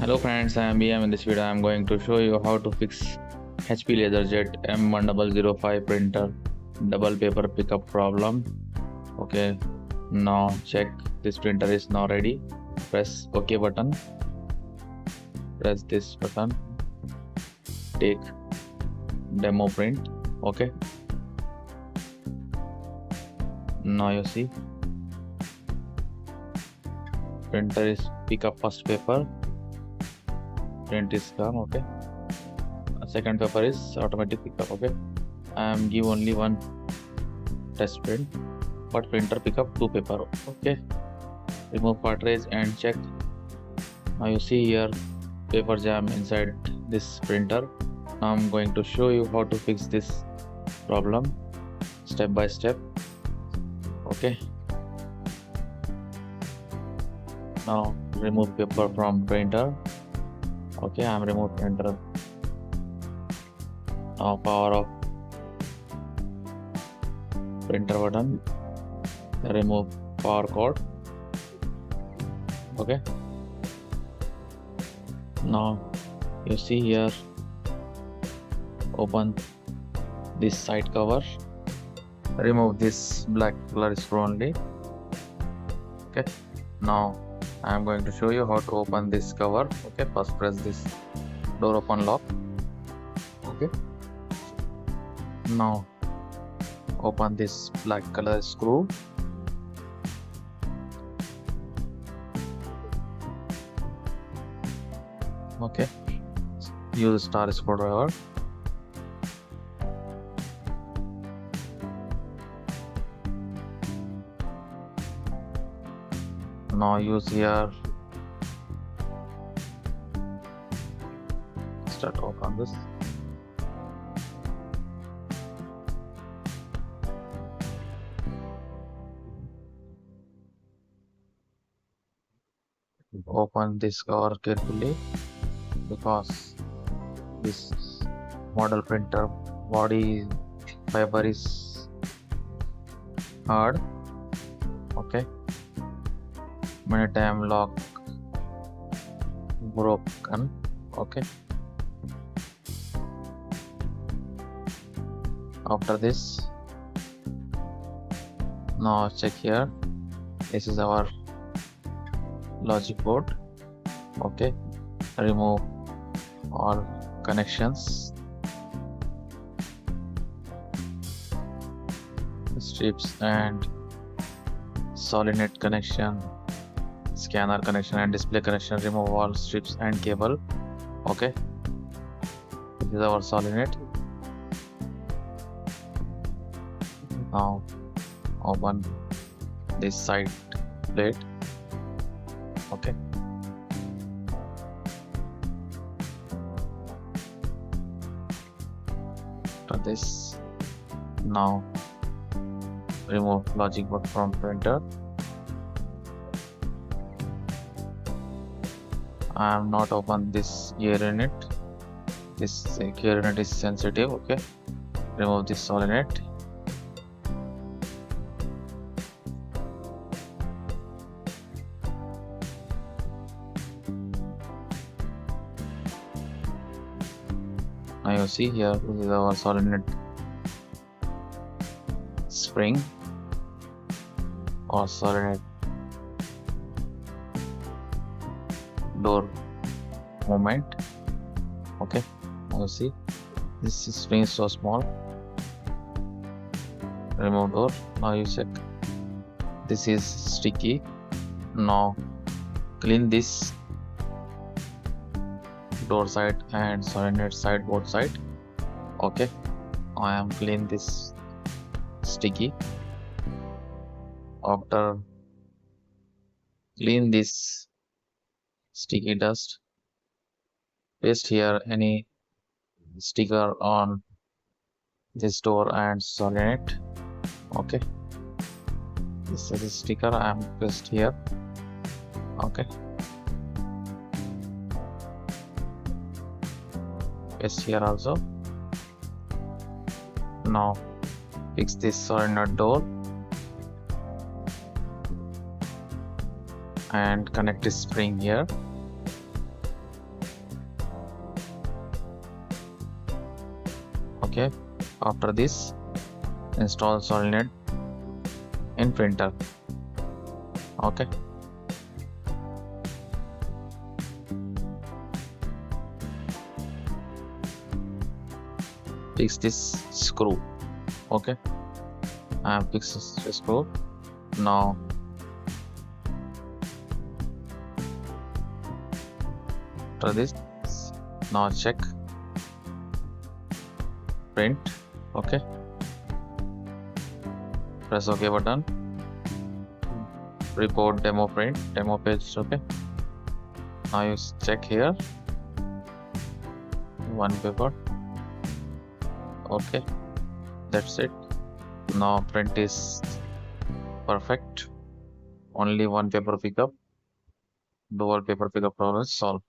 Hello friends, I am BM. In this video I am going to show you how to fix HP LaserJet M1005 printer double paper pickup problem. Okay, now check, this printer is now ready. Press OK button, press this button, take demo print. Okay, now you see printer is pick up first paper, print is done. Okay, second paper is automatic pickup. Okay, I am give only one test print, but printer pick up two paper. Okay, remove cartridge and check. Now you see here paper jam inside this printer. Now I'm going to show you how to fix this problem step by step. Okay, now remove paper from printer. Okay, I'm remove printer. Now power off printer button, remove power cord. Okay, now you see here, open this side cover, remove this black color screw only. Okay, now I am going to show you how to open this cover. Okay, first press this door open lock. Okay, now open this black color screw. Okay, use star screwdriver. Now use here, start open this. Open this cover carefully because this model printer body fiber is hard. Okay, many time lock broken. Okay, after this, now check here, this is our logic board. Okay, remove all connections, strips and solenoid connection, scanner connection and display connection. Remove all strips and cable. Okay, this is our solenoid. Now open this side plate. Okay, after this, now remove logic board from printer. I am not open this gear unit. This gear unit is sensitive. Okay, remove this solenoid. Now you see here, this is our solenoid spring or solenoid door movement. Okay, now you see this spring is so small. Remove door. Now you check, this is sticky. Now clean this door side and solenoid side, both side. Okay, I am clean this sticky. After clean this sticky dust, paste here any sticker on this door and solenoid. Okay, this is a sticker I am paste here. Okay, paste here also. Now fix this solenoid door and connect this spring here. Okay, after this, install solenoid in printer. Okay, fix this screw. Okay, I have fixed this screw. Now after this, now check print. Okay, press OK button. Report demo print, demo page. Okay, now you check here, one paper. Okay, that's it. Now print is perfect. Only one paper pickup. Dual paper pickup problem is solved.